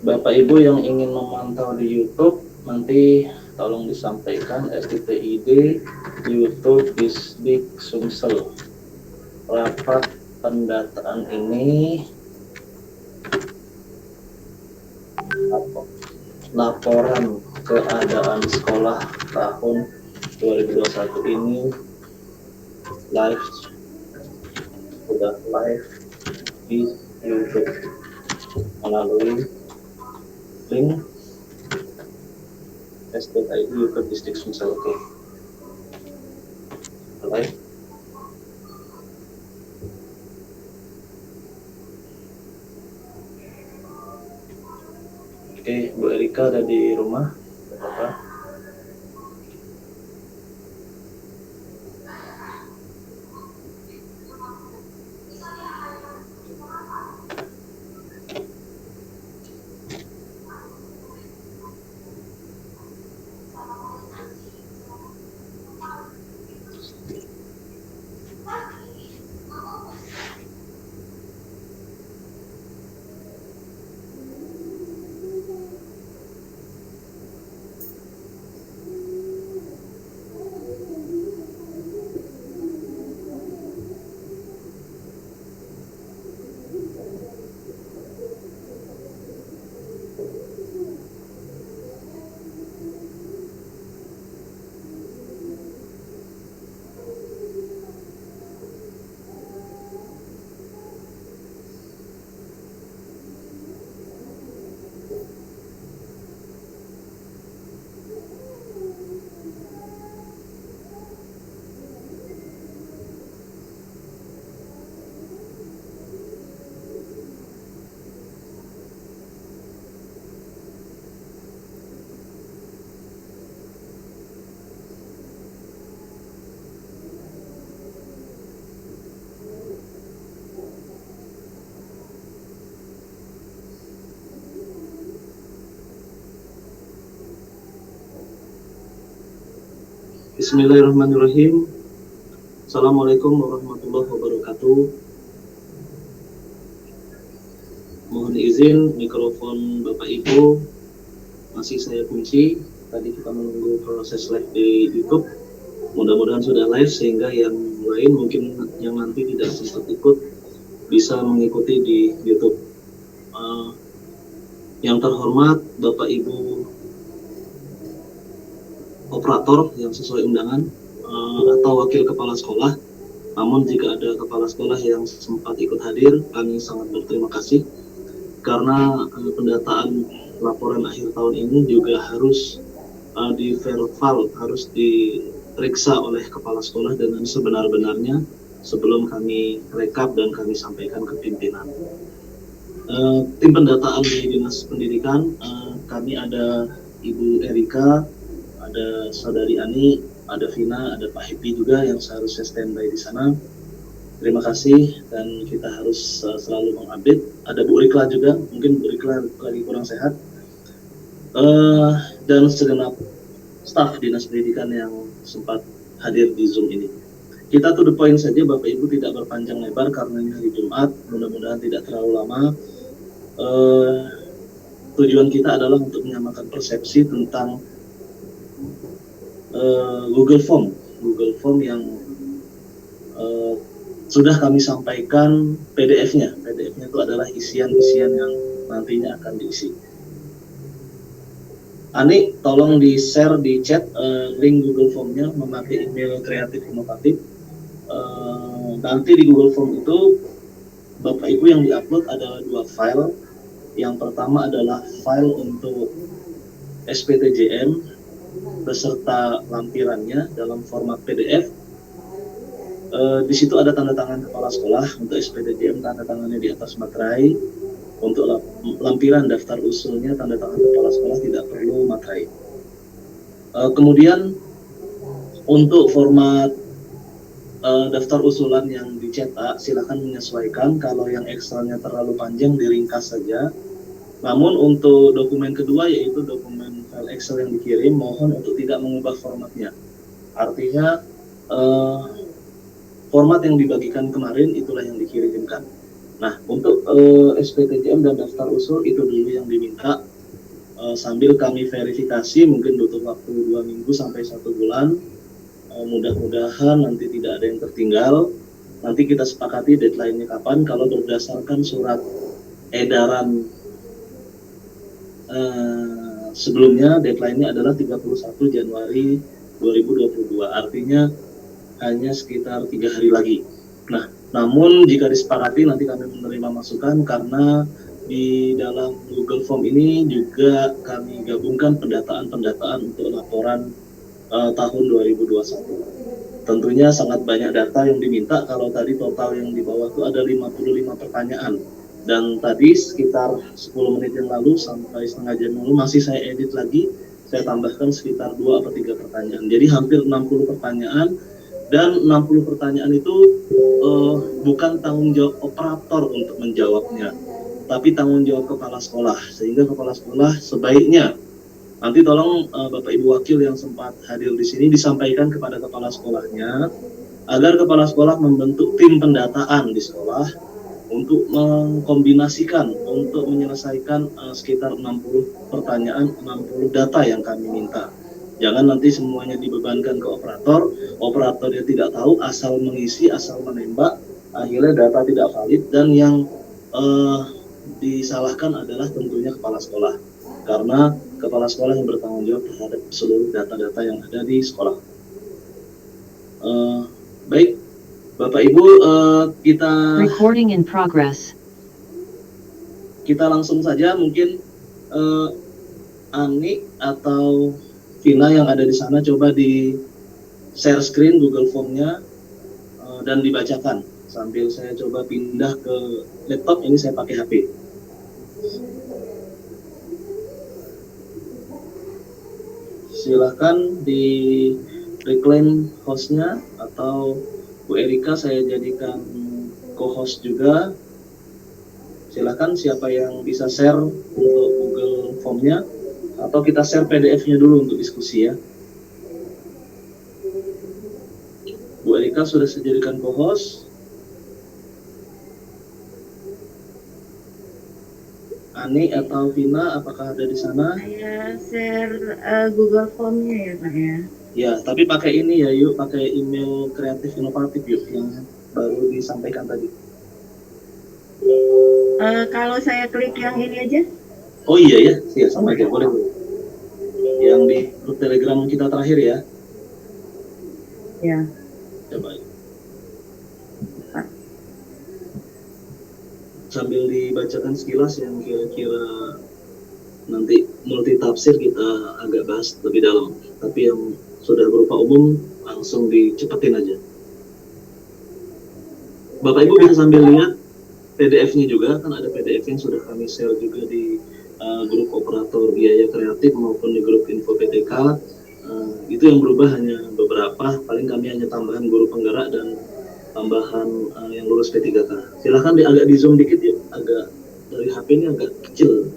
Bapak Ibu yang ingin memantau di YouTube, nanti tolong disampaikan STTID YouTube Disdik Sumsel. Rapat pendataan ini laporan keadaan sekolah tahun 2021 ini live, sudah live di YouTube melalui link STTID YouTube Disdik Sumsel. Oke, live. Oke, Bu Erika ada di rumah, Bapak. Bismillahirrahmanirrahim. Assalamualaikum warahmatullahi wabarakatuh. Mohon izin mikrofon Bapak Ibu masih saya kunci. Tadi kita menunggu proses live di YouTube. Mudah-mudahan sudah live sehingga yang lain mungkin yang nanti tidak sempat ikut bisa mengikuti di YouTube. Yang terhormat Bapak Ibu operator yang sesuai undangan atau wakil kepala sekolah. Namun jika ada kepala sekolah yang sempat ikut hadir, kami sangat berterima kasih karena pendataan laporan akhir tahun ini juga harus di-verify, harus diperiksa oleh kepala sekolah dengan sebenar-benarnya sebelum kami rekap dan kami sampaikan ke pimpinan. Tim pendataan di Dinas Pendidikan, kami ada Ibu Erika, ada Saudari Ani, ada Vina, ada Pak Happy juga yang seharusnya standby di sana. Terima kasih dan kita harus selalu mengupdate. Ada Bu Rikla juga, mungkin Bu Rikla lagi kurang sehat. Dan segenap staf Dinas Pendidikan yang sempat hadir di Zoom ini. Kita to the point saja, Bapak Ibu, tidak berpanjang lebar karena ini hari Jumat, mudah-mudahan tidak terlalu lama. Tujuan kita adalah untuk menyamakan persepsi tentang Google Form yang sudah kami sampaikan PDF-nya. PDF-nya itu adalah isian-isian yang nantinya akan diisi. Ani, tolong di-share di chat link Google Form-nya memakai email kreatif inovatif. Nanti di Google Form itu Bapak Ibu yang di-upload adalah 2 file. Yang pertama adalah file untuk SPTJM beserta lampirannya dalam format PDF. Di situ ada tanda tangan kepala sekolah untuk SPTJM, tanda tangannya di atas materai. Untuk lampiran daftar usulnya, tanda tangan kepala sekolah tidak perlu materai. Kemudian untuk format daftar usulan yang dicetak, silakan menyesuaikan. Kalau yang Excelnya terlalu panjang, diringkas saja. Namun untuk dokumen kedua, yaitu dokumen file Excel yang dikirim, mohon untuk tidak mengubah formatnya. Artinya format yang dibagikan kemarin itulah yang dikirimkan. Nah, untuk SPTJM dan daftar usul itu dulu yang diminta. Sambil kami verifikasi, mungkin butuh waktu 2 minggu sampai 1 bulan. Mudah-mudahan nanti tidak ada yang tertinggal. Nanti kita sepakati deadline-nya kapan. Kalau berdasarkan surat edaran sebelumnya, deadline-nya adalah 31 Januari 2022. Artinya hanya sekitar 3 hari lagi. Nah, namun jika disepakati nanti kami menerima masukan, karena di dalam Google Form ini juga kami gabungkan pendataan-pendataan untuk laporan tahun 2021. Tentunya sangat banyak data yang diminta. Kalau tadi total yang di bawah itu ada 55 pertanyaan. Dan tadi sekitar 10 menit yang lalu sampai setengah jam yang lalu masih saya edit lagi. Saya tambahkan sekitar 2 atau 3 pertanyaan. Jadi hampir 60 pertanyaan. Dan 60 pertanyaan itu bukan tanggung jawab operator untuk menjawabnya, tapi tanggung jawab kepala sekolah. Sehingga kepala sekolah sebaiknya nanti tolong Bapak Ibu Wakil yang sempat hadir di sini disampaikan kepada kepala sekolahnya agar kepala sekolah membentuk tim pendataan di sekolah untuk mengkombinasikan, untuk menyelesaikan sekitar 60 pertanyaan, 60 data yang kami minta. Jangan nanti semuanya dibebankan ke operator yang tidak tahu, asal mengisi, asal menembak, akhirnya data tidak valid, dan yang disalahkan adalah tentunya kepala sekolah. Karena kepala sekolah yang bertanggung jawab terhadap seluruh data-data yang ada di sekolah. Baik, Bapak Ibu, kita Recording in progress. Kita langsung saja, mungkin Ani atau Vina yang ada di sana coba di share screen Google Form-nya dan dibacakan sambil saya coba pindah ke laptop. Ini saya pakai HP. Silahkan di reclaim hostnya, atau Bu Erika saya jadikan co-host juga. Silahkan siapa yang bisa share untuk Google Form-nya, atau kita share PDF-nya dulu untuk diskusi ya. Bu Erika sudah saya jadikan co-host. Ani atau Vina, apakah ada di sana? Saya share Google Form-nya ya Pak ya. Ya, tapi pakai ini ya, yuk pakai email kreatif inovatif yuk yang baru disampaikan tadi. Kalau saya klik yang ini aja? Oh iya ya, ya sama aja, boleh. Yang di grup Telegram kita terakhir ya. Ya. Coba. Sambil dibacakan sekilas yang kira-kira nanti multi tafsir kita agak bahas lebih dalam. Tapi yang sudah berupa umum langsung dicepetin aja. Bapak Ibu bisa sambil lihat PDF-nya juga, kan ada PDF yang sudah kami share juga di grup operator biaya kreatif maupun di grup info PTK. Itu yang berubah hanya beberapa, paling kami hanya tambahan guru penggerak dan tambahan yang lulus P3K. Silahkan agak di zoom dikit ya, agak dari HP ini agak kecil.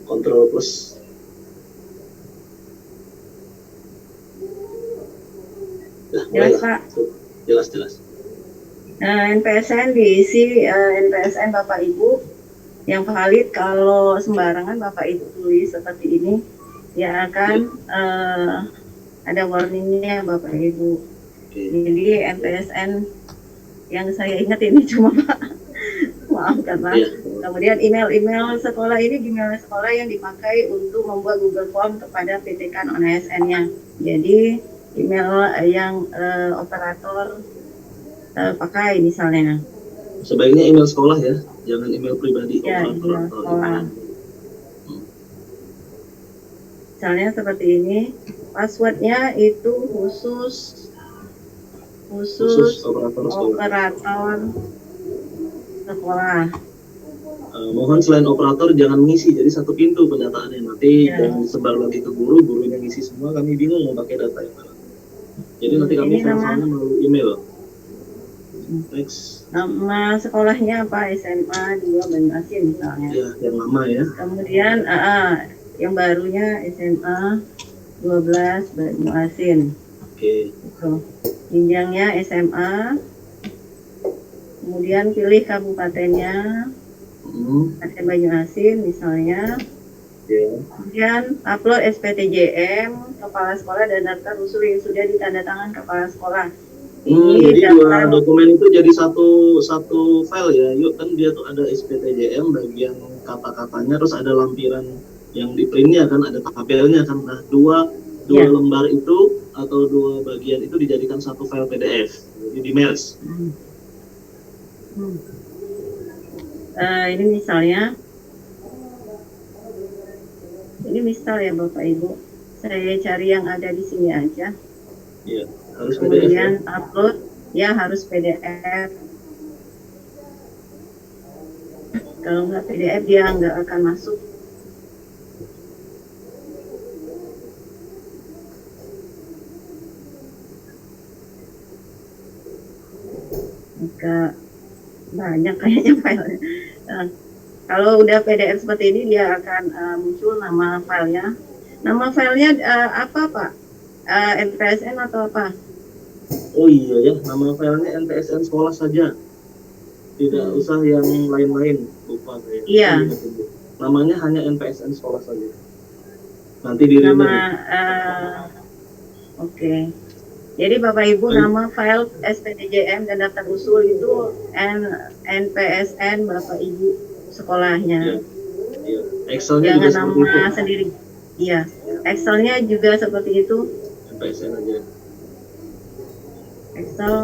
Ctrl plus. Nah, Jelas Pak. Jelas. NPSN diisi NPSN Bapak Ibu yang valid. Kalau sembarangan Bapak Ibu tulis seperti ini, ya akan ada warningnya Bapak Ibu. Jadi NPSN yang saya ingat ini cuma Pak, maafkan Pak. Kemudian email sekolah ini email sekolah yang dipakai untuk membuat Google Form kepada PTK non-ASN-nya. Jadi email yang operator pakai misalnya. Sebaiknya email sekolah ya, jangan email pribadi. Ya, email sekolah. Misalnya seperti ini, passwordnya itu khusus operator sekolah. Mohon selain operator jangan ngisi, jadi satu pintu pendataannya, nanti jangan sebar lagi ke gurunya ngisi semua, kami bingung mau pakai data yang mana. Jadi nanti kami verifiernya melalui email. Next. Nama sekolahnya apa? SMA 2 Banyuasin misalnya. Ya, yang lama ya. Kemudian yang barunya SMA 12 Banyuasin. Oke. Jenjangnya SMA kemudian pilih kabupatennya, Kabupaten Banyuasin misalnya. Kemudian upload SPTJM kepala sekolah dan daftar usul yang sudah ditandatangan kepala sekolah. Jadi dua dokumen itu jadi satu file ya. Yuk, kan dia tuh ada SPTJM bagian kata-katanya, terus ada lampiran yang di printnya kan, ada tabelnya kan. Nah, dua lembar itu atau dua bagian itu dijadikan satu file PDF, jadi di merge. Ini misalnya. Ini misal ya Bapak Ibu, saya cari yang ada di sini aja. Iya, harus kemudian PDF, ya? Upload, ya harus PDF. Kalau nggak PDF dia nggak akan masuk. Nggak banyak kayaknya filenya. Kalau udah PDF seperti ini dia akan muncul nama filenya. Nama filenya apa Pak? NPSN atau apa? Oh iya ya, nama filenya NPSN sekolah saja. Tidak usah yang lain-lain, lupa saya. Iya. Namanya hanya NPSN sekolah saja. Nanti di Oke. Jadi Bapak Ibu nama file SPTJM dan daftar usul itu NPSN Bapak Ibu sekolahnya. Iya. Excelnya jangan juga nama seperti itu. Sendiri. Iya. Excelnya juga seperti itu. NPSN aja. Excel.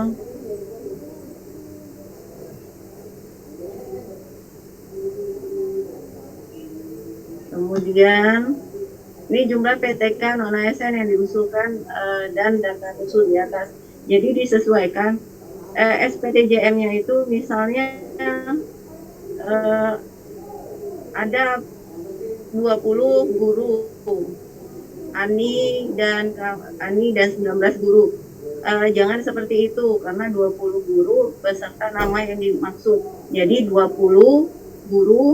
Kemudian ini jumlah PTK non ASN yang diusulkan dan daftar usul di atas. Jadi disesuaikan SPTJM-nya itu misalnya ada 20 guru Ani dan 19 guru. Jangan seperti itu karena 20 guru beserta nama yang dimaksud. Jadi 20 guru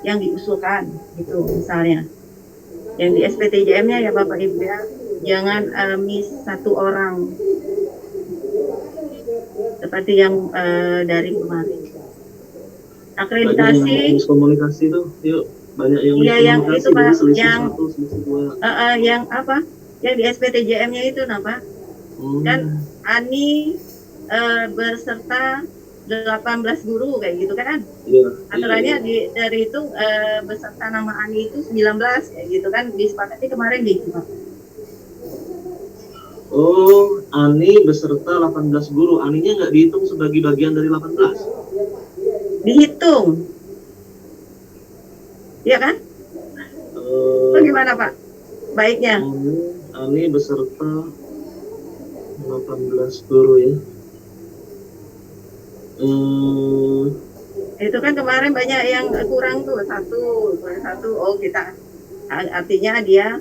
yang diusulkan gitu misalnya. Yang di SPTJM-nya ya Bapak Ibu ya, jangan miss satu orang seperti yang dari kemarin. Akreditasi. Banyak yang komunikasi tuh, yuk banyak yang yang itu Pak, yang satu, yang apa? Yang di SPTJM-nya itu Pak. Dan Ani beserta 18 guru kayak gitu kan? Aturannya dari itu beserta nama Ani itu 19 kayak gitu kan, disepakati kemarin gitu Pak. Oh, Ani beserta 18 guru. Aninya nggak dihitung sebagai bagian dari 18? Dihitung. Iya kan? Bagaimana Pak? Baiknya. Ani beserta 18 guru ya. Itu kan kemarin banyak yang kurang tuh, satu. Oh kita artinya dia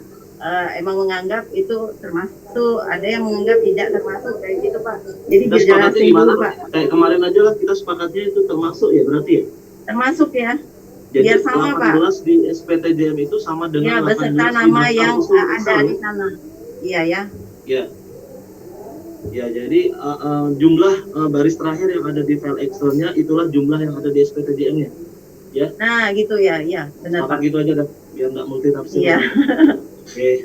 emang menganggap itu termasuk, ada yang menganggap tidak termasuk kayak gitu Pak. Jadi sepakatnya gimana Pak? Kayak kemarin aja lah kita sepakatnya itu termasuk ya berarti ya? Termasuk ya. Jadi biar sama 18 Pak. Di SPTJM itu sama dengan ya, beserta nama yang ada di sana. Iya ya. Ya. Ya, jadi jumlah baris terakhir yang ada di file Excel-nya itulah jumlah yang ada di SPTJM-nya. Ya. Nah, gitu ya. Iya, benar Pak. Gitu aja dah, biar nggak multi tafsir. Iya. Oke.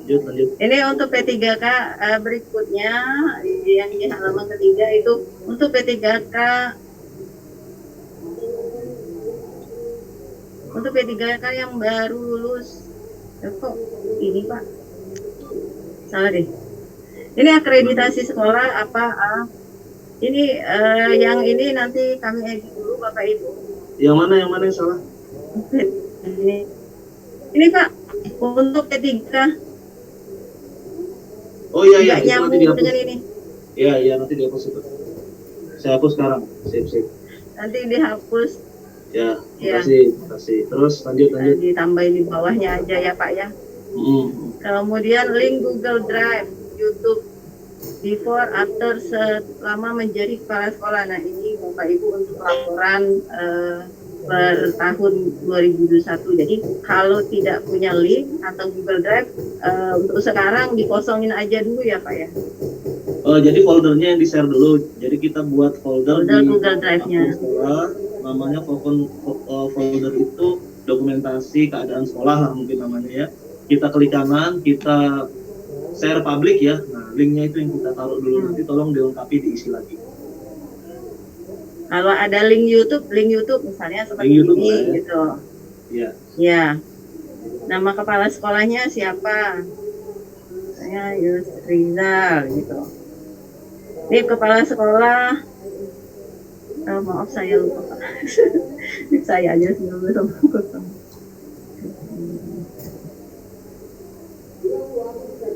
Lanjut. Ini untuk P3K berikutnya yang di halaman ketiga itu untuk P3K. Untuk P3K yang baru lulus. Kok ini Pak? Salah deh. Ini akreditasi sekolah apa? Ini yang ini nanti kami edit dulu Bapak Ibu. Yang mana yang salah? Ini Pak, untuk P3K. Oh iya, itu nanti dihapus. Dengan ini. Iya, nanti dihapus itu. Saya hapus sekarang. Sip. Nanti dihapus. Ya, makasih. Terus lanjut. Ditambahin di bawahnya aja ya Pak ya. Kemudian link Google Drive, YouTube, before, after, selama menjadi kepala sekolah. Nah ini Bapak Ibu untuk laporan per tahun 2021. Jadi kalau tidak punya link atau Google Drive, untuk sekarang dikosongin aja dulu ya Pak ya. Jadi foldernya yang di-share dulu. Jadi kita buat folder di Google Drive-nya. akun sekolah, namanya folder itu dokumentasi keadaan sekolah lah mungkin namanya ya. Kita klik kanan, kita share public ya. Nah, linknya itu yang kita taruh dulu. Nanti tolong dilengkapi diisi lagi. Kalau ada link YouTube misalnya seperti YouTube, ini ya. gitu. Iya. Ya. Nama kepala sekolahnya siapa? Saya Yusrizal gitu. Ini kepala sekolah. Maaf saya lupa. Saya aja sebelum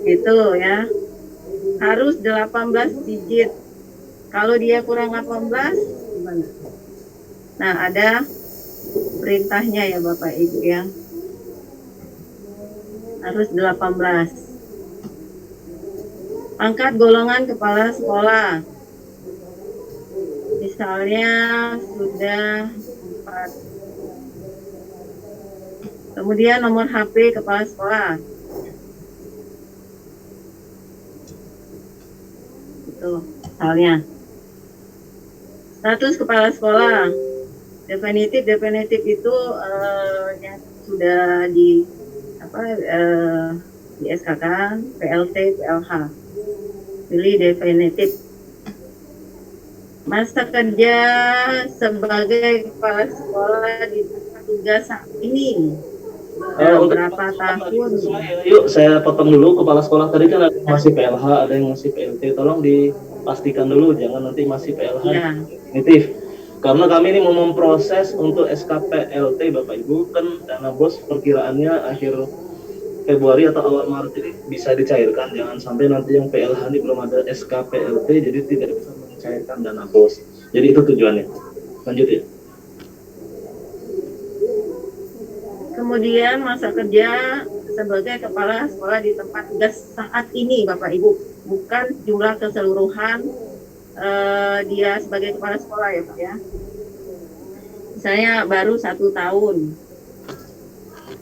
itu ya. Harus 18 digit. Kalau dia kurang 18 gimana? Nah, ada perintahnya ya Bapak Ibu ya. Harus 18. Angkat golongan kepala sekolah. Misalnya sudah 4. Kemudian nomor HP kepala sekolah. Itu misalnya. Status kepala sekolah. Definitif itu yang sudah di SK kan, PLT, PLH. Pilih definitif. Masa kerja sebagai kepala sekolah di tugas saat ini. Berapa tahun? Yuk, saya potong dulu. Kepala sekolah tadi kan ada yang masih PLH, ada yang masih PLT. Tolong dipastikan dulu, jangan nanti masih PLH. Ya. Definitif. Karena kami ini mau memproses untuk SKPLT Bapak Ibu, kan dana BOS perkiraannya akhir Februari atau awal Maret ini bisa dicairkan. Jangan sampai nanti yang PLH ini belum ada SKPLT, jadi tidak bisa mencairkan dana BOS. Jadi itu tujuannya. Lanjut ya. Kemudian masa kerja sebagai kepala sekolah di tempat tugas saat ini Bapak Ibu, bukan jumlah keseluruhan dia sebagai kepala sekolah ya Pak ya. Misalnya baru 1 tahun.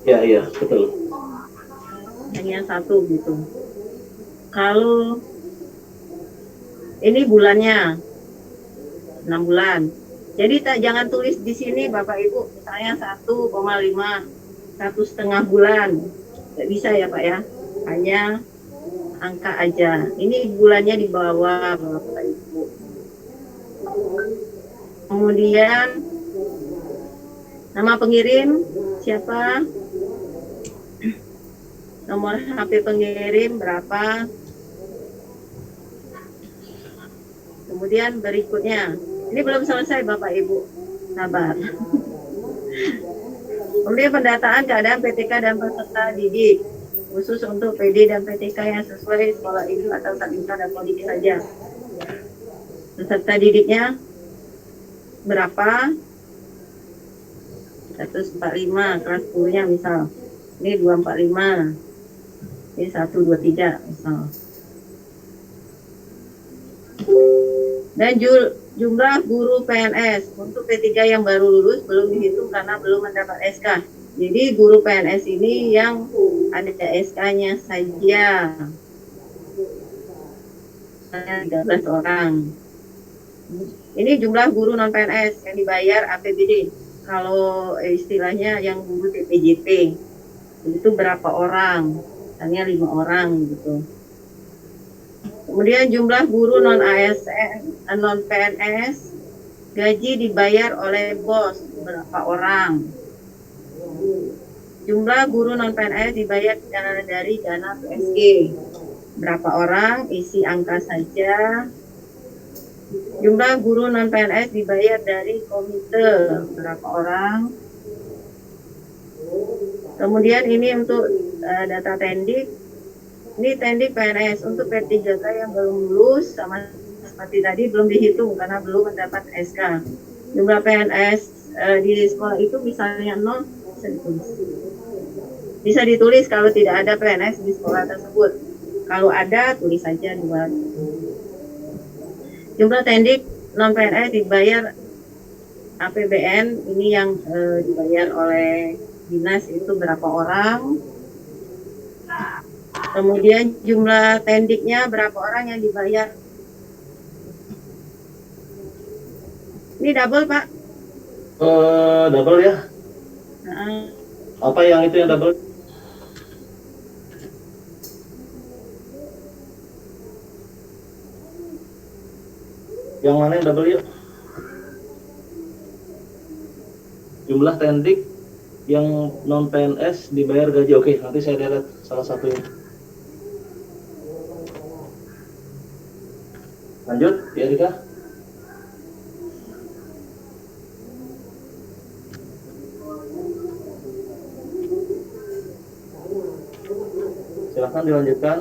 Iya betul. Hanya 1 gitu. Kalau ini bulannya 6 bulan. Jadi jangan tulis di sini Bapak Ibu, misalnya 1,5, 1,5 bulan. Nggak bisa ya Pak ya. Hanya angka aja. Ini bulannya di bawah Bapak Ibu. Kemudian nama pengirim siapa? Nomor HP pengirim berapa? Kemudian berikutnya, ini belum selesai Bapak Ibu, sabar. Kemudian pendataan keadaan PTK dan peserta didik, khusus untuk PD dan PTK yang sesuai sekolah itu atau Satinta dan Kodik saja. Peserta didiknya berapa? 145, kelas 10-nya misal. Ini 245. Ini 123 misal. Dan jumlah guru PNS untuk P3 yang baru lulus belum dihitung karena belum mendapat SK. Jadi guru PNS ini yang ada SK-nya saja. 13 orang. Ini jumlah guru non PNS yang dibayar APBD. Kalau istilahnya yang guru TPJP itu berapa orang? Misalnya 5 orang gitu. Kemudian jumlah guru non ASN, non PNS, gaji dibayar oleh BOS berapa orang? Jumlah guru non PNS dibayar dari dana PSG berapa orang? Isi angka saja. Jumlah guru non PNS dibayar dari komite berapa orang? Kemudian ini untuk data tendik. Ini tendik PNS untuk P3K yang belum lulus sama seperti tadi belum dihitung karena belum mendapat SK. Jumlah PNS di sekolah itu misalnya 0 bisa ditulis. Bisa ditulis kalau tidak ada PNS di sekolah tersebut. Kalau ada tulis saja 2. Jumlah tendik non PNS dibayar APBN ini yang dibayar oleh dinas itu berapa orang? Kemudian jumlah tendiknya berapa orang yang dibayar Ini double, Pak. Double ya? Heeh. Apa yang itu yang double? Yang mana yang double yuk? Jumlah tendik yang non PNS dibayar gaji. Oke, nanti saya delete salah satunya. Lanjut, ya Rika. Silahkan dilanjutkan.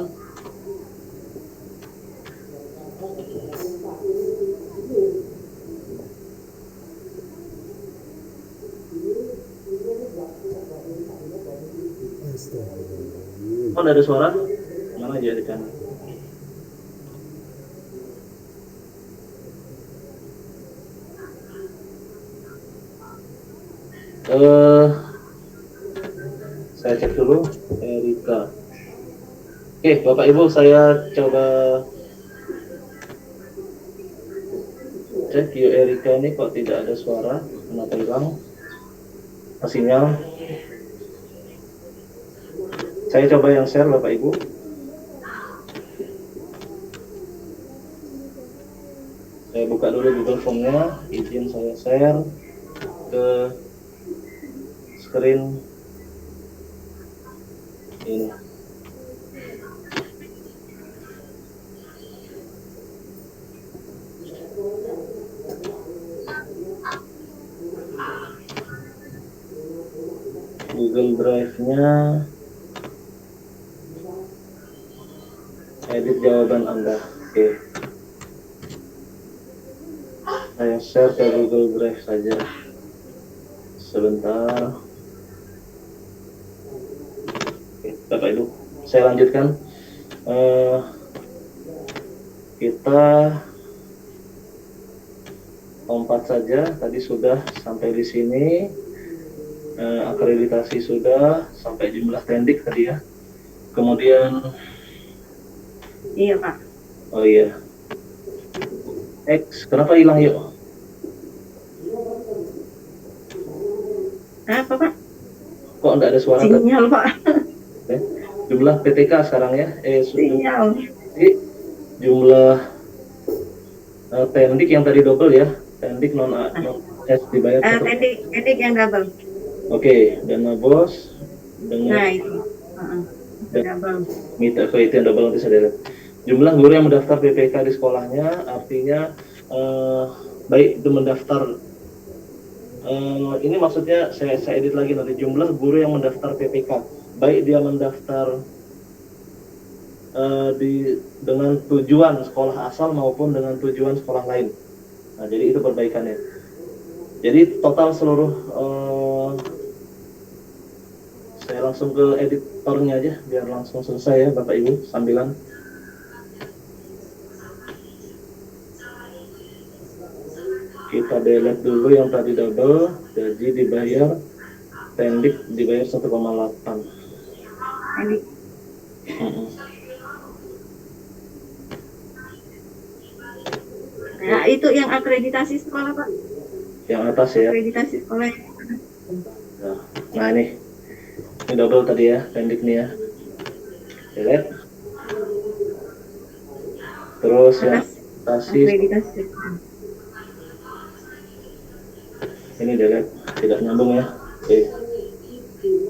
Oh, ada suara? Mana aja Rika? Saya cek dulu Erika. Oke, Bapak Ibu, saya coba cek Erika ini kok tidak ada suara, kenapa hilang sinyal. Saya coba yang share Bapak Ibu. Saya buka dulu Google Form-nya, izin saya share ke screen ini. Google Drive-nya, edit jawaban Anda. Oke. Saya share ke Google Drive saja. Sebentar. Oke, Bapak Ibu, saya lanjutkan. Kita lompat saja. Tadi sudah sampai di sini. Akreditasi sudah sampai jumlah tendik tadi ya. Kemudian, Iya, Pak. oh iya, X, kenapa hilang yuk? Apa, Pak? Kok enggak ada suara tadi? Sinyal, Pak. Jumlah PTK sekarang ya? Sinyal. Jumlah tendik yang tadi double ya? Tendik non S dibayar satu. Tendik yang double. Oke, dana bos dengan Nah, itu. Double. Mita itu yang double nanti saya lihat. Jumlah guru yang mendaftar PPK di sekolahnya, artinya baik itu mendaftar. Ini maksudnya saya edit lagi nanti, jumlah guru yang mendaftar PPK, baik dia mendaftar dengan tujuan sekolah asal maupun dengan tujuan sekolah lain. Nah, jadi itu perbaikannya. Jadi total seluruh saya langsung ke editornya aja biar langsung selesai ya Bapak Ibu sambilan. Kita delete dulu yang tadi double, gaji dibayar, tendik dibayar 1,8. Tendik. Nah, itu yang akreditasi sekolah, Pak. Yang atas ya. Akreditasi sekolah. Nah ini double tadi ya, tendik nih ya. Delete. Terus yang akreditasi. Ini delete, tidak nyambung ya. Oke.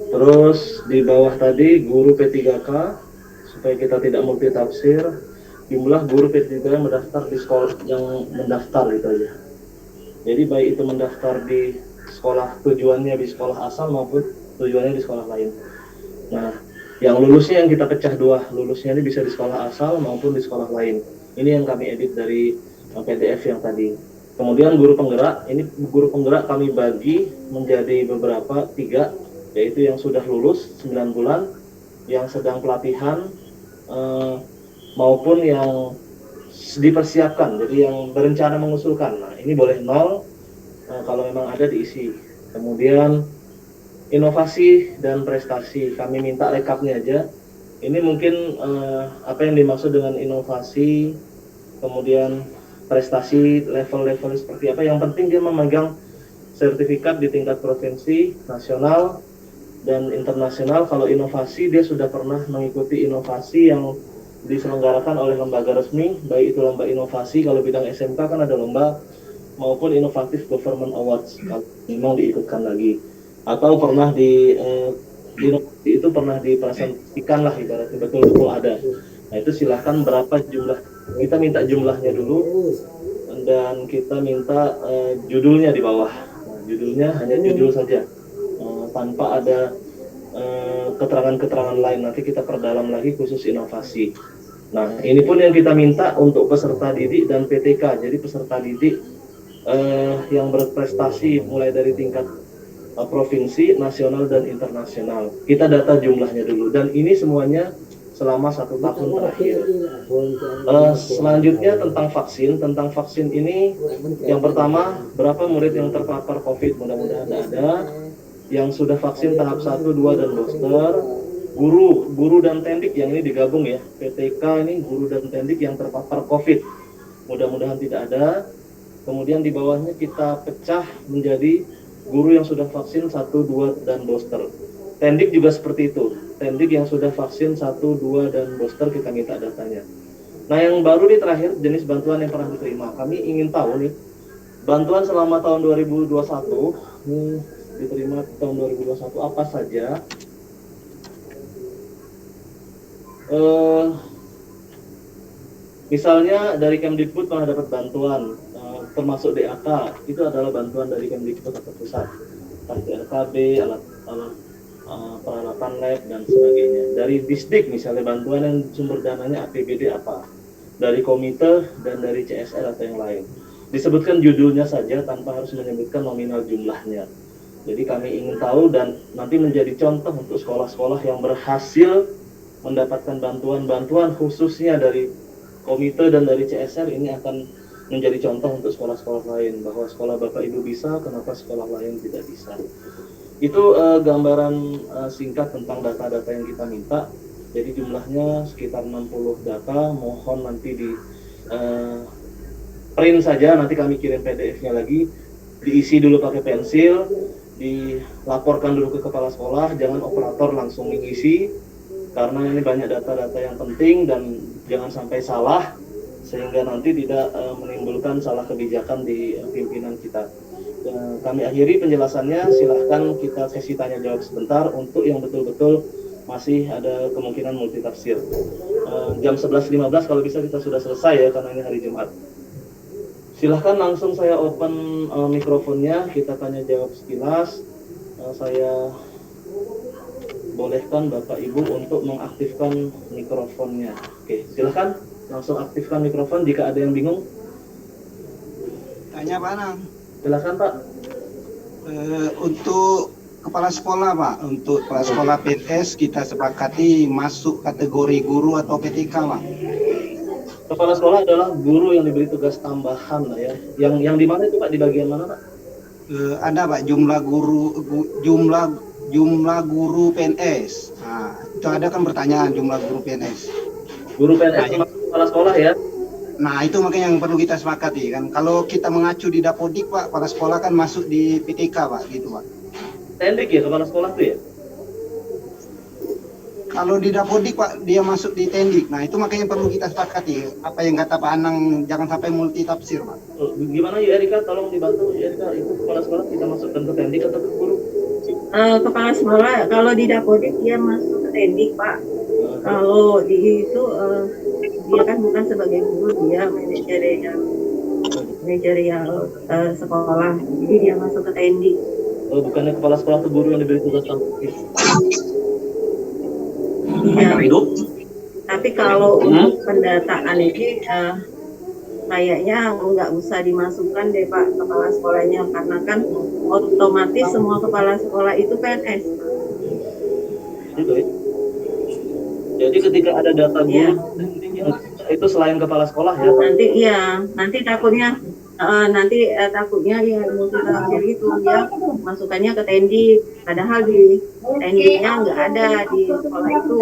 Terus di bawah tadi guru P3K, supaya kita tidak multitafsir, jumlah guru P3K yang mendaftar di sekolah yang mendaftar gitu aja. Jadi baik itu mendaftar di sekolah tujuannya di sekolah asal maupun tujuannya di sekolah lain. Nah, yang lulusnya yang kita pecah dua, lulusnya ini bisa di sekolah asal maupun di sekolah lain. Ini yang kami edit dari PDF yang tadi. Kemudian guru penggerak, ini guru penggerak kami bagi menjadi beberapa, 3, yaitu yang sudah lulus 9 bulan, yang sedang pelatihan, maupun yang dipersiapkan, jadi yang berencana mengusulkan. Nah, ini boleh 0, kalau memang ada diisi. Kemudian inovasi dan prestasi, kami minta rekapnya aja. Ini mungkin apa yang dimaksud dengan inovasi, kemudian prestasi level-level seperti apa. Yang penting dia memegang sertifikat di tingkat provinsi, nasional, dan internasional. Kalau inovasi, dia sudah pernah mengikuti inovasi yang diselenggarakan oleh lembaga resmi, baik itu lomba inovasi, kalau bidang SMK kan ada lomba, maupun Innovative Government Awards, kalau memang diikutkan lagi. Atau pernah di itu pernah dipresentasikan lah, ibaratnya betul-betul ada. Nah itu silahkan berapa jumlah, kita minta jumlahnya dulu, dan kita minta judulnya di bawah. Nah, judulnya hanya judul saja, tanpa ada keterangan-keterangan lain. Nanti kita perdalam lagi khusus inovasi. Nah ini pun yang kita minta untuk peserta didik dan PTK. Jadi peserta didik yang berprestasi mulai dari tingkat provinsi, nasional, dan internasional. Kita data jumlahnya dulu, dan ini semuanya selama 1 tahun terakhir. Selanjutnya tentang vaksin ini, yang pertama, berapa murid yang terpapar COVID, mudah-mudahan ada, yang sudah vaksin tahap 1, 2, dan booster, guru dan tendik yang ini digabung ya, PTK ini guru dan tendik yang terpapar COVID, mudah-mudahan tidak ada. Kemudian di bawahnya kita pecah menjadi guru yang sudah vaksin 1, 2, dan booster. Tendik juga seperti itu. Tendik yang sudah vaksin 1, 2, dan booster kita minta datanya. Nah yang baru nih terakhir, jenis bantuan yang pernah diterima. Kami ingin tahu nih, bantuan selama tahun 2021, diterima tahun 2021 apa saja. Misalnya dari Kemdikbud pernah dapat bantuan, termasuk DAK, itu adalah bantuan dari Kemdikbud atau pusat, RKB, alat peralatan lab dan sebagainya. Dari Disdik misalnya bantuan yang sumber dananya APBD apa, dari komite dan dari CSR atau yang lain. Disebutkan judulnya saja tanpa harus menyebutkan nominal jumlahnya. Jadi kami ingin tahu dan nanti menjadi contoh untuk sekolah-sekolah yang berhasil mendapatkan bantuan-bantuan khususnya dari komite dan dari CSR. Ini akan menjadi contoh untuk sekolah-sekolah lain, bahwa sekolah Bapak Ibu bisa, kenapa sekolah lain tidak bisa. Itu gambaran singkat tentang data-data yang kita minta. Jadi jumlahnya sekitar 60 data, mohon nanti di print saja, nanti kami kirim PDF-nya lagi, diisi dulu pakai pensil, dilaporkan dulu ke kepala sekolah, jangan operator langsung mengisi, karena ini banyak data-data yang penting dan jangan sampai salah, sehingga nanti tidak menimbulkan salah kebijakan di pimpinan kita. Kami akhiri penjelasannya, silahkan kita sesi tanya jawab sebentar untuk yang betul-betul masih ada kemungkinan multitafsir. Jam 11.15 kalau bisa kita sudah selesai ya, karena ini hari Jumat. Silahkan langsung saya open mikrofonnya, kita tanya jawab sekilas. Saya bolehkan Bapak Ibu untuk mengaktifkan mikrofonnya. Oke, silahkan langsung aktifkan mikrofon jika ada yang bingung. Tanya Pak Anang. Silakan Pak. Untuk kepala sekolah Pak, untuk kepala sekolah PNS kita sepakati masuk kategori guru atau PTK Pak. Kepala sekolah adalah guru yang diberi tugas tambahan lah ya. Yang di mana itu Pak? Di bagian mana Pak? Ada Pak jumlah guru PNS. Nah, itu ada kan pertanyaan jumlah guru PNS. Guru PNS termasuk kepala sekolah ya? Nah itu makanya yang perlu kita sepakati kan. Kalau kita mengacu di Dapodik Pak, kepala sekolah kan masuk di PTK Pak, gitu Pak. Tendik ya kepala sekolah tuh ya? Kalau di Dapodik Pak, dia masuk di Tendik. Nah itu makanya perlu kita sepakati. Apa yang kata Pak Anang, jangan sampai multi tafsir Pak. Gimana ya Erika? Tolong dibantu ya Erika. Itu kepala sekolah kita masukkan ke Tendik atau ke guru? Kepala sekolah kalau di Dapodik dia masuk ke Tendik Pak. Kalau di itu dia kan bukan sebagai guru, dia manajerial sekolah, jadi dia masuk ke Tendik. Bukannya kepala sekolah itu guru yang diberi tugas tambahan? Iya. Tapi kalau untuk pendataan ini kayaknya nggak usah dimasukkan deh Pak kepala sekolahnya, karena kan otomatis semua kepala sekolah itu PNS. Gitu ya. Jadi ketika ada data guru itu selain kepala sekolah ya? Nanti takutnya ya multitafsir itu dia masukannya ke Tendik, padahal di Tendiknya nggak ada di sekolah itu.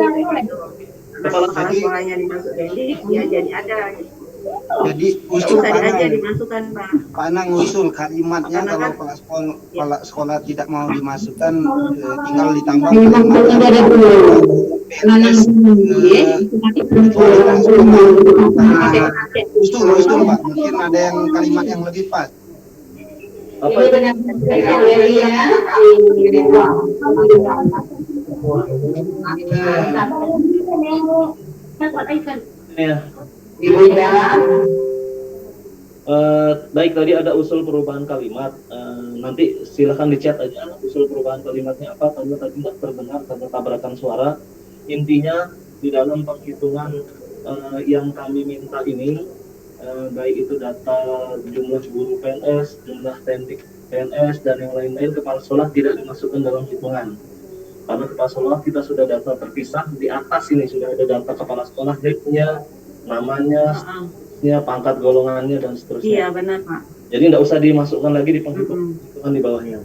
Kepala sekolahnya dimasuk Tendik, ya jadi ada. Jadi usul Tadi aja Pak dimasukkan Pak. Anang usul kalimatnya Karena kalau kan kepala sekolah tidak mau dimasukkan tinggal ditambah kalimatnya PNS sekolah sekolah. Usul Pak, mungkin ada yang kalimat yang lebih pas. Apa itu? Ya. Baik, tadi ada usul perubahan kalimat. Nanti silahkan di chat aja usul perubahan kalimatnya apa, karena tadi nggak terdengar karena tabrakan suara. Intinya di dalam penghitungan yang kami minta ini, baik itu data jumlah guru PNS, jumlah tendik PNS, dan yang lain-lain, kepala sekolah tidak dimasukkan dalam hitungan. Karena kepala sekolah kita sudah data terpisah, di atas ini sudah ada data kepala sekolah, NIK-nya, namanya, pangkat golongannya, dan seterusnya. Iya benar Pak. Jadi nggak usah dimasukkan lagi di penghitungan di bawahnya.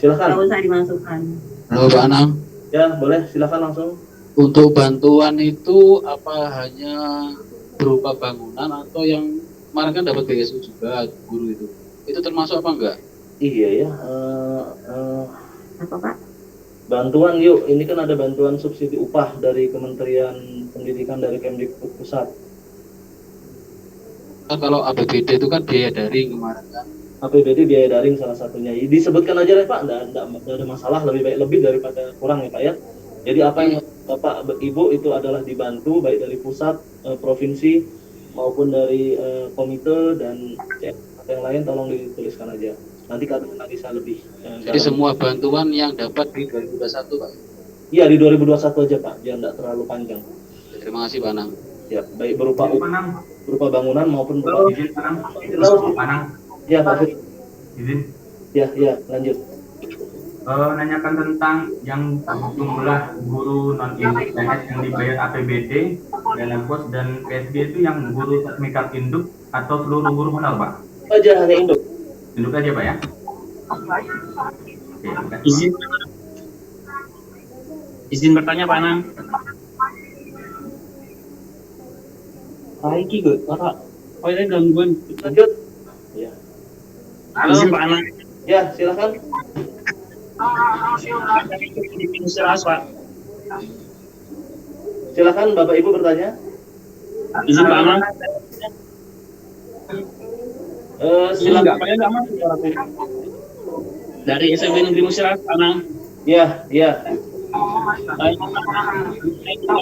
Silakan. Nggak usah dimasukkan. Halo Pak Anang. Ya boleh, silakan langsung. Untuk bantuan itu apa hanya berupa bangunan atau yang kemarin kan dapat BSU juga guru itu? Itu termasuk apa enggak? Iya ya. Apa Pak? Bantuan yuk, ini kan ada bantuan subsidi upah dari Kementerian Pendidikan dari Kemdikbud Pusat. Kan kalau APBD itu kan biaya daring kemarin kan. APBD biaya daring salah satunya. Disebutkan aja deh Pak, nggak ada masalah, lebih baik lebih daripada kurang ya Pak ya. Jadi apa yang Bapak Ibu itu adalah dibantu baik dari pusat, provinsi maupun dari komite dan yang lain, tolong dituliskan aja. Nanti kata bisa lebih. Jadi semua bantuan yang dapat di 2021 Pak? Iya di 2021 aja Pak, biar nggak terlalu panjang. Terima kasih Pak Anang. Ya, baik berupa bangunan maupun berupa izin Panang. Ya Pak Fit. Izin. Ya lanjut. Nanyakan tentang yang jumlah guru non PNS yang dibayar APBD, dana pos dan PSB itu yang guru teknikal induk atau seluruh guru honor Pak? Aja hanya induk. Induk aja Pak ya. Oke, Izin bertanya Pak Anang. Iki gue, Pak. Oh ini gangguan. Lanjut. Ya. Izin Pak Anang. Ya, silakan. Pak. Silakan Bapak Ibu bertanya. Izin Pak Anang. Silakan. Nggak masuk dari SMP Negeri Musyawarah Pak Anang. Ya.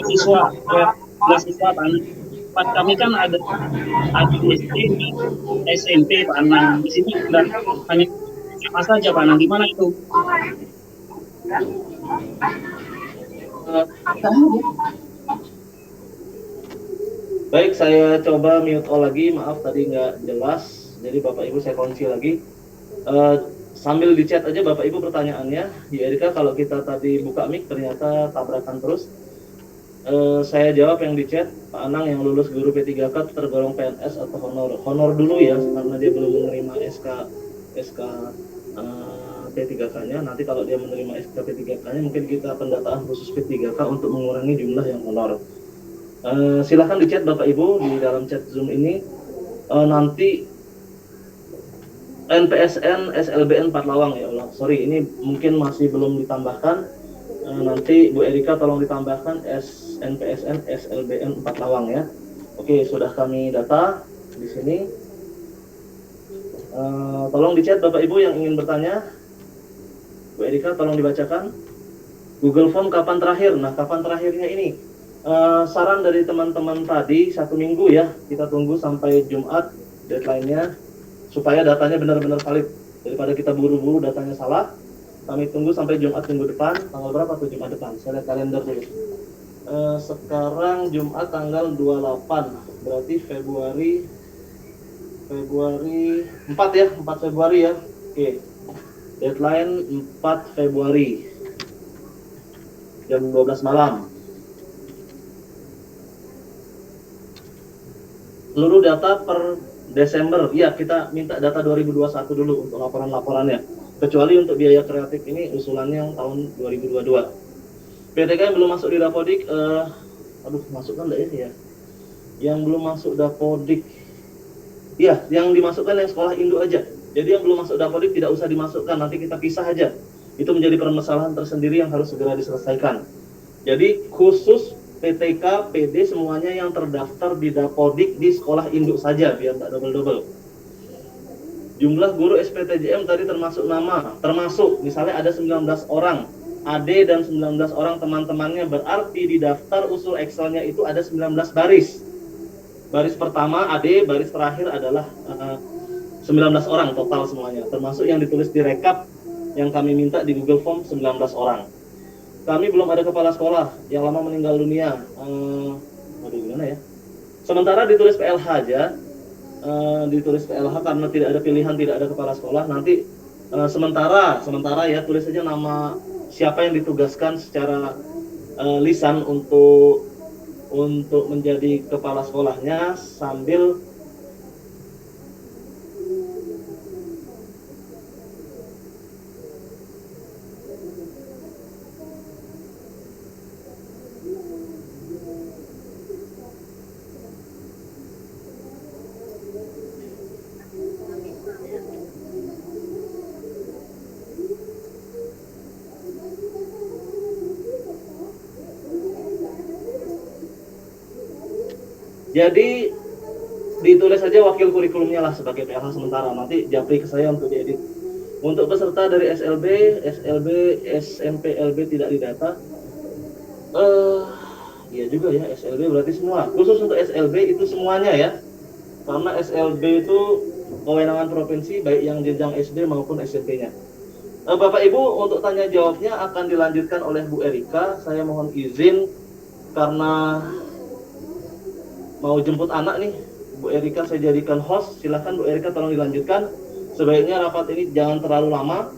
Siswa Pak Anang. Pak kami kan ada SD, SMP Pak Anang. Di sini hanya SMA saja Pak Anang. Gimana itu? Baik, saya coba mute all lagi. Maaf tadi nggak jelas. Jadi Bapak Ibu saya kunci lagi. Sambil di chat aja Bapak Ibu pertanyaannya. Di Erika kalau kita tadi buka mic ternyata tabrakan terus. Saya jawab yang di chat. Pak Anang yang lulus guru P3K tergolong PNS atau honor? Honor dulu ya, karena dia belum menerima SK P3K-nya. Nanti kalau dia menerima SK P3K-nya mungkin kita pendataan khusus P3K untuk mengurangi jumlah yang honor. Silahkan di chat Bapak Ibu di dalam chat Zoom ini. Nanti NPSN SLBN 4 Lawang ya Allah. Sorry, ini mungkin masih belum ditambahkan. Nanti Bu Erika tolong ditambahkan NPSN SLBN 4 Lawang ya. Oke, sudah kami data di sini. Tolong di chat Bapak Ibu yang ingin bertanya. Bu Erika tolong dibacakan. Google Form kapan terakhir? Nah, kapan terakhirnya ini? Saran dari teman-teman tadi 1 minggu ya. Kita tunggu sampai Jumat deadline-nya supaya datanya benar-benar valid. Daripada kita buru-buru datanya salah. Kami tunggu sampai Jumat minggu depan. Tanggal berapa tuh Jumat depan? Saya lihat kalender dulu. Sekarang Jumat tanggal 28. Berarti Februari 4 ya, 4 Februari ya. Oke. Deadline 4 Februari. Jam 12 malam. Seluruh data per Desember. Ya, kita minta data 2021 dulu untuk laporan-laporannya. Kecuali untuk biaya kreatif ini usulannya yang tahun 2022. PTK yang belum masuk di Dapodik, masuk kan enggak ya? Yang belum masuk Dapodik Iya, yang dimasukkan yang sekolah induk aja. Jadi yang belum masuk Dapodik tidak usah dimasukkan, nanti kita pisah aja. Itu menjadi permasalahan tersendiri yang harus segera diselesaikan. Jadi khusus PTK, PD semuanya yang terdaftar di Dapodik di sekolah induk saja biar tak double-double. Jumlah guru SPTJM tadi termasuk nama, termasuk misalnya ada 19 orang, AD dan 19 orang teman-temannya, berarti di daftar usul Excelnya itu ada 19 baris. Baris pertama AD, baris terakhir adalah 19 orang total semuanya, termasuk yang ditulis di rekap yang kami minta di Google Form 19 orang. Kami belum ada kepala sekolah yang lama meninggal dunia. Waduh, gimana ya? Sementara ditulis PLH aja, ditulis PLH karena tidak ada pilihan, tidak ada kepala sekolah. Nanti sementara ya tulis saja nama siapa yang ditugaskan secara lisan untuk menjadi kepala sekolahnya sambil jadi ditulis saja wakil kurikulumnya lah sebagai PLH sementara, nanti japri ke saya untuk diedit. Untuk peserta dari SLB, SMP, LB tidak didata. Iya juga ya, SLB berarti semua. Khusus untuk SLB itu semuanya ya. Karena SLB itu kewenangan provinsi baik yang jenjang SD maupun SMP-nya. Bapak Ibu, untuk tanya jawabnya akan dilanjutkan oleh Bu Erika. Saya mohon izin karena mau jemput anak nih, Bu Erika saya jadikan host. Silahkan Bu Erika tolong dilanjutkan. Sebaiknya rapat ini jangan terlalu lama,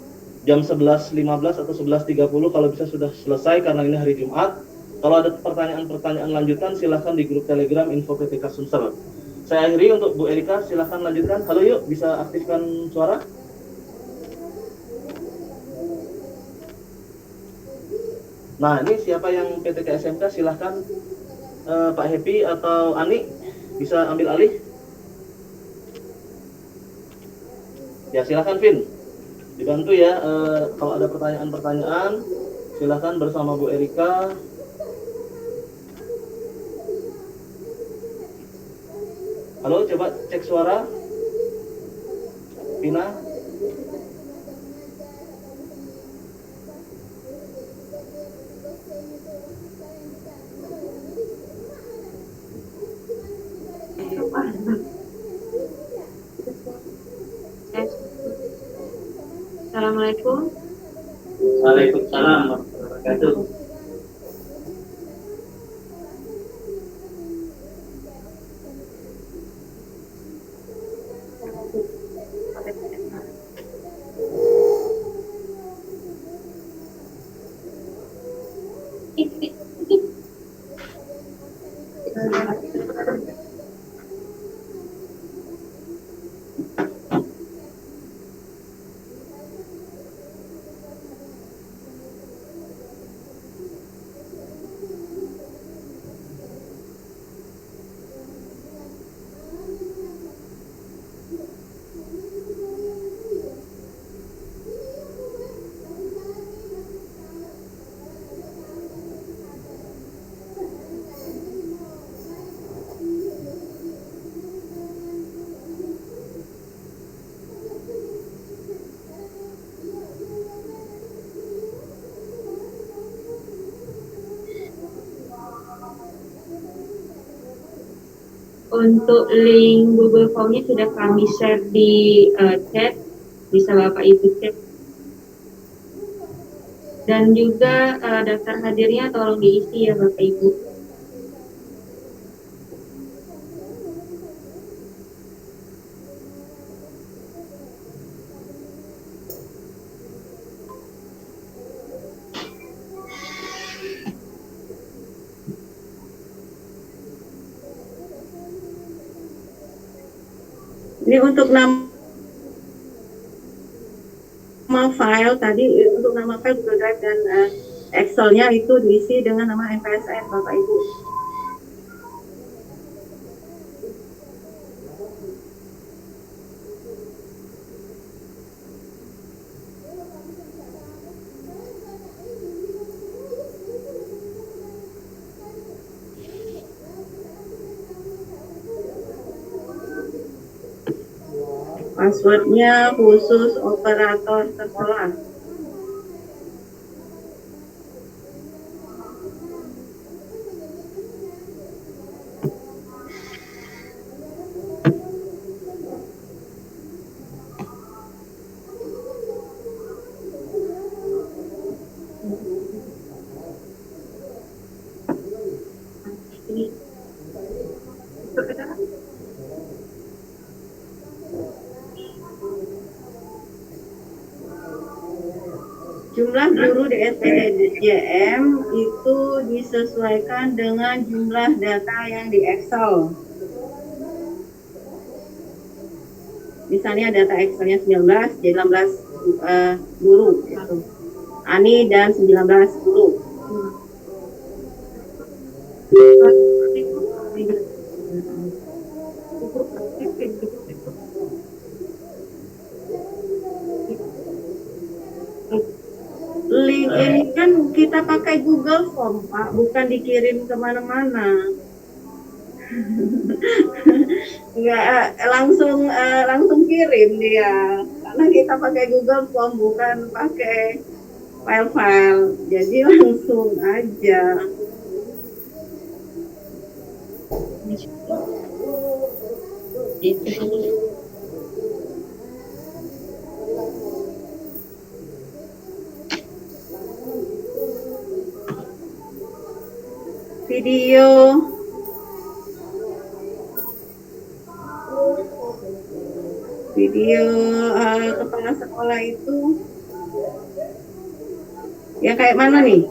jam 11.15 atau 11.30 kalau bisa sudah selesai karena ini hari Jumat. Kalau ada pertanyaan-pertanyaan lanjutan silahkan di grup Telegram Info PTK Sumsel. Saya akhiri untuk Bu Erika, silahkan lanjutkan. Halo yuk, bisa aktifkan suara. Nah ini siapa yang PTK SMK silahkan. Pak Happy atau Ani bisa ambil alih. Ya silakan Vin, dibantu ya. Kalau ada pertanyaan-pertanyaan silakan bersama Bu Erika. Halo, coba cek suara. Vina. Assalamualaikum. Waalaikumsalam warahmatullahi wabarakatuh. Untuk link Google Form-nya sudah kami share di chat, bisa Bapak Ibu cek. Dan juga daftar hadirnya tolong diisi ya Bapak Ibu. Ini untuk nama file tadi, untuk nama file Google Drive dan Excel-nya itu diisi dengan nama MPSN Bapak Ibu. Passwordnya khusus operator sekolah. Jumlah guru di SPTJM itu disesuaikan dengan jumlah data yang di Excel. Misalnya data Excelnya 19, jadi 16 guru. Gitu. Ani dan 19 guru. Link ini kan kita pakai Google Form, Pak, bukan dikirim kemana-mana. Nggak langsung kirim dia, karena kita pakai Google Form, bukan pakai file-file, jadi langsung aja. Video kepala sekolah itu ya kayak mana nih?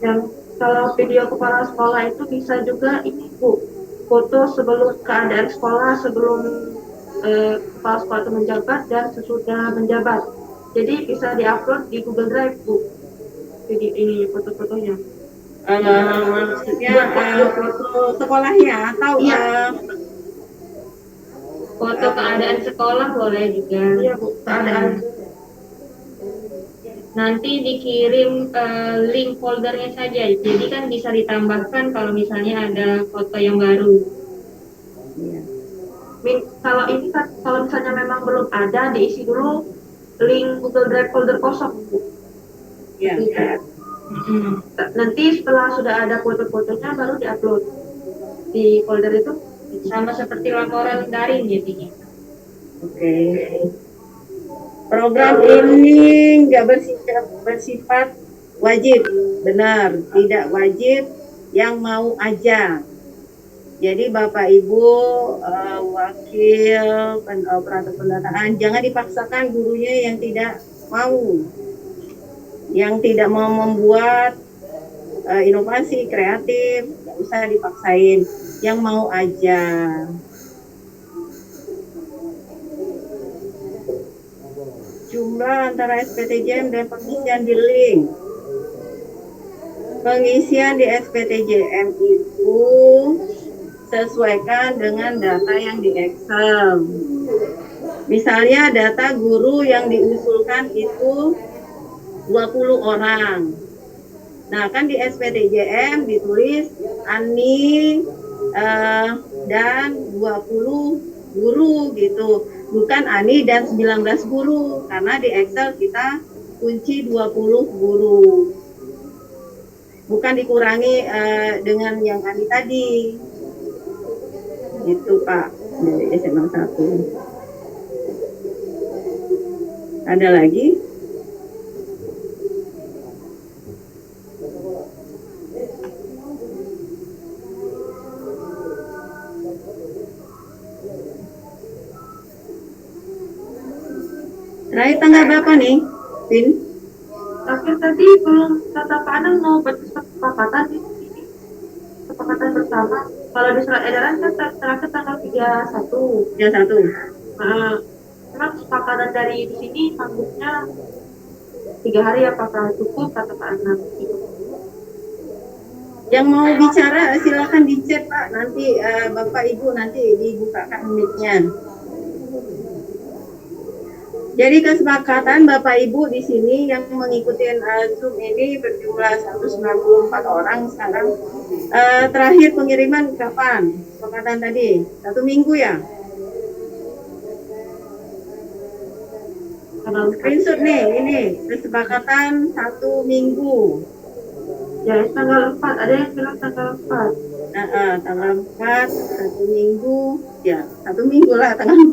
Yang kalau video kepala sekolah itu bisa juga ini Bu, foto sebelum keadaan sekolah, sebelum kepala sekolah itu menjabat dan sesudah menjabat. Jadi bisa diupload di Google Drive Bu, video ini foto-fotonya. Maksudnya foto sekolahnya atau foto keadaan sekolah boleh juga. Iya Bu, keadaan. Nanti dikirim link foldernya saja, jadi kan bisa ditambahkan kalau misalnya ada foto yang baru. Iya. Kalau ini kan, kalau misalnya memang belum ada, diisi dulu link Google Drive folder kosong Bu. Iya. Nanti setelah sudah ada foto-fotonya baru diupload di folder itu, sama seperti laporan daring jadinya. Oke. Program ini nggak bersifat wajib, benar, tidak wajib, yang mau aja. Jadi Bapak Ibu wakil operator pendataan jangan dipaksakan gurunya yang tidak mau membuat inovasi kreatif, nggak usah dipaksain, yang mau aja. Jumlah antara SPTJM dan pengisian di link. Pengisian di SPTJM itu sesuaikan dengan data yang di Excel. Misalnya data guru yang diusulkan itu 20 orang. Nah, kan di SPTJM ditulis Ani dan 20 guru gitu. Bukan Ani dan 19 guru, karena di Excel kita kunci 20 guru. Bukan dikurangi dengan yang Ani tadi. Gitu Pak, dari SMA 1. Ada lagi? Terakhir tanggal berapa nih, Vin? Tapi tadi belum kata Pak Anang mau kesepakatan ini, kesepakatan bersama. Kalau di surat edaran kan terakhir tanggal 31. 31. Nah, memang kesepakatan dari di sini tanggungnya 3 hari apakah cukup kata Pak Anang? Yang mau bicara silakan di chat Pak, nanti Bapak Ibu nanti dibukakan mic-nya. Jadi kesepakatan Bapak Ibu di sini yang mengikuti Zoom ini berjumlah 194 orang sekarang. Terakhir pengiriman kapan? Kesepakatan tadi 1 minggu ya? tanggal 4. Screenshot nih, ini kesepakatan 1 minggu. Ya, tanggal 4. Ada yang bilang tanggal 4. Tanggal 4, 1 minggu. Ya, 1 minggu lah tanggal 4.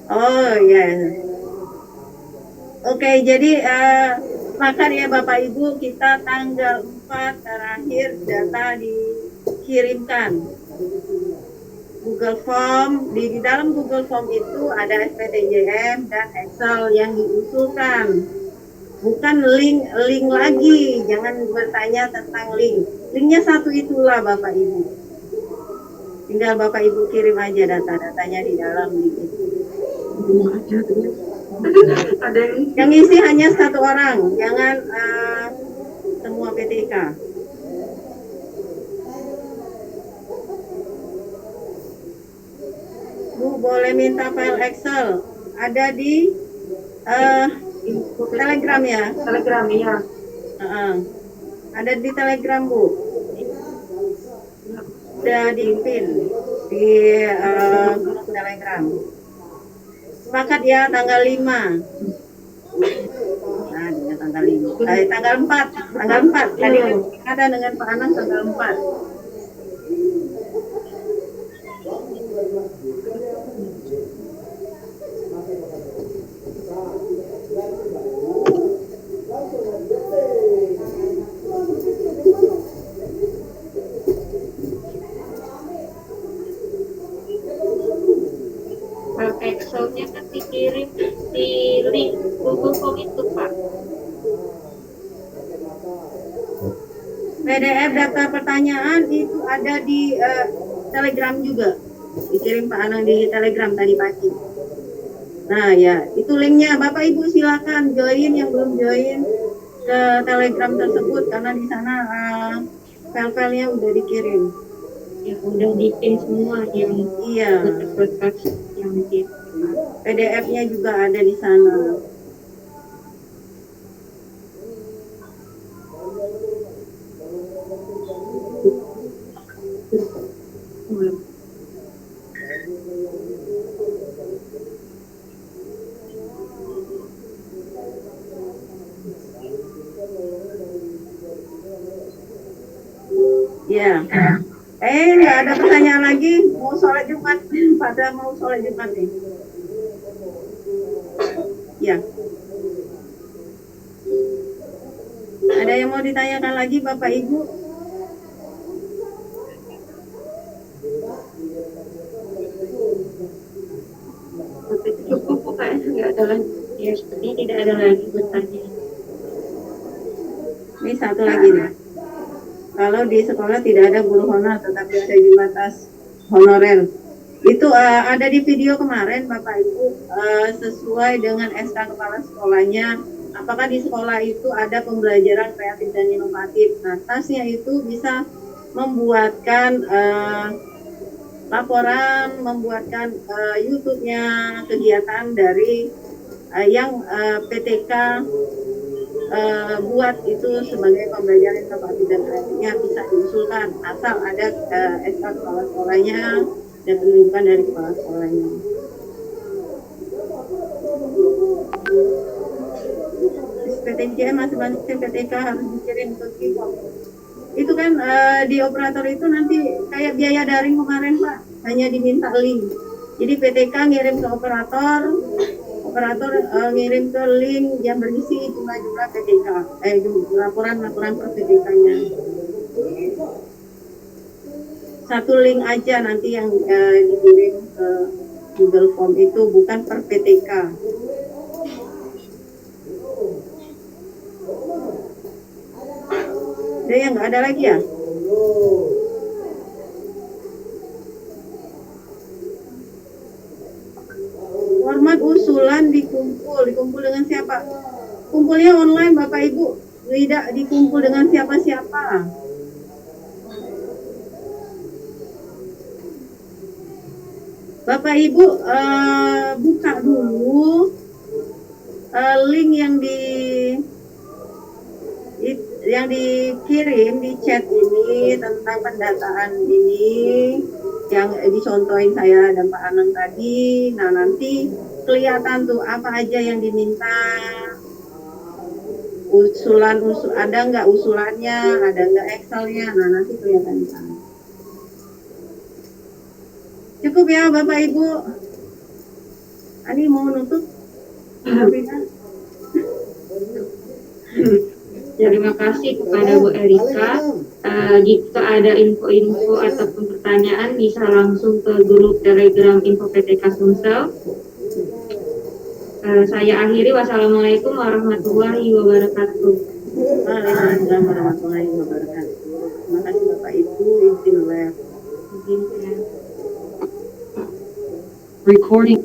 Oh ya. Oke, jadi makan ya Bapak Ibu, kita tanggal 4 terakhir data dikirimkan. Google Form, di dalam Google Form itu ada SPTJM dan Excel yang diusulkan. Bukan link lagi, jangan bertanya tentang link. Linknya satu itulah Bapak Ibu. Tinggal Bapak Ibu kirim aja data-datanya di dalam link itu. Ada Yang isi hanya 1 orang, jangan semua PTK. Bu, boleh minta file Excel, ada di Telegram ya? Telegram ya. Ada di Telegram Bu. Sudah di pin di grup Telegram. Sepakat ya tanggal 5. Nah, dengan tanggal 5. Tanggal 4. Tanggal 4. Tadi ada dengan Pak Anang tanggal 4. Excelnya kan dikirim di link Google Form itu Pak. PDF data pertanyaan itu ada di Telegram juga. Dikirim Pak Anang di Telegram tadi pagi. Nah ya, itu linknya. Bapak Ibu silakan join yang belum join ke Telegram tersebut karena di sana file-filenya udah dikirim. Ya udah di-pin semua yang Iya. berkas yang dikirim. PDF-nya juga ada di sana. Ya. Nggak ada pertanyaan lagi. Mau sholat Jumat, pada mau sholat Jumat nih. Ya. Ada yang mau ditanyakan lagi Bapak Ibu? Cukup kayaknya nggak ada lagi. Ya sepertinya tidak ada lagi bertanya. Ini satu lagi nih. Kalau di sekolah tidak ada guru honor tetapi ada Jumatas honorer. Itu ada di video kemarin Bapak Ibu, sesuai dengan SK kepala sekolahnya. Apakah di sekolah itu ada pembelajaran kreatif dan inovatif? Nah, tasnya itu bisa membuatkan laporan, membuatkan YouTube-nya kegiatan dari yang PTK buat itu sebagai pembelajaran inovatif dan kreatifnya bisa diusulkan asal ada SK kepala sekolahnya dan penunjukan dari kepala sekolahnya. SPTJM masing-masing PTK harus dikirim ke Kipop. Itu kan di operator itu nanti kayak biaya daring kemarin Pak, hanya diminta link. Jadi PTK ngirim ke operator ngirim ke link yang berisi jumlah-jumlah PTK, laporan-laporan per PTK-nya. Satu link aja nanti yang dikirim ke Google Form itu, bukan per PTK. Ada yang nggak ada lagi ya? Format usulan dikumpul dengan siapa? Kumpulnya online Bapak Ibu, tidak dikumpul dengan siapa-siapa. Bapak Ibu buka dulu link yang dikirim di chat ini tentang pendataan ini. yang dicontohin saya dan Pak Anang tadi. Nah, nanti kelihatan tuh apa aja yang diminta, ada nggak usulannya, ada nggak Excelnya. Nah, nanti kelihatan di sana. Cukup ya Bapak Ibu. Ani mau nutup? Terima kasih kepada Bu Erika. Jika ada info-info ataupun pertanyaan bisa langsung ke grup Telegram Info PTK Sumsel. Saya akhiri. Wassalamualaikum warahmatullahi wabarakatuh. Waalaikumsalam warahmatullahi wabarakatuh. Terima kasih Bapak Ibu. Izin live. Recording.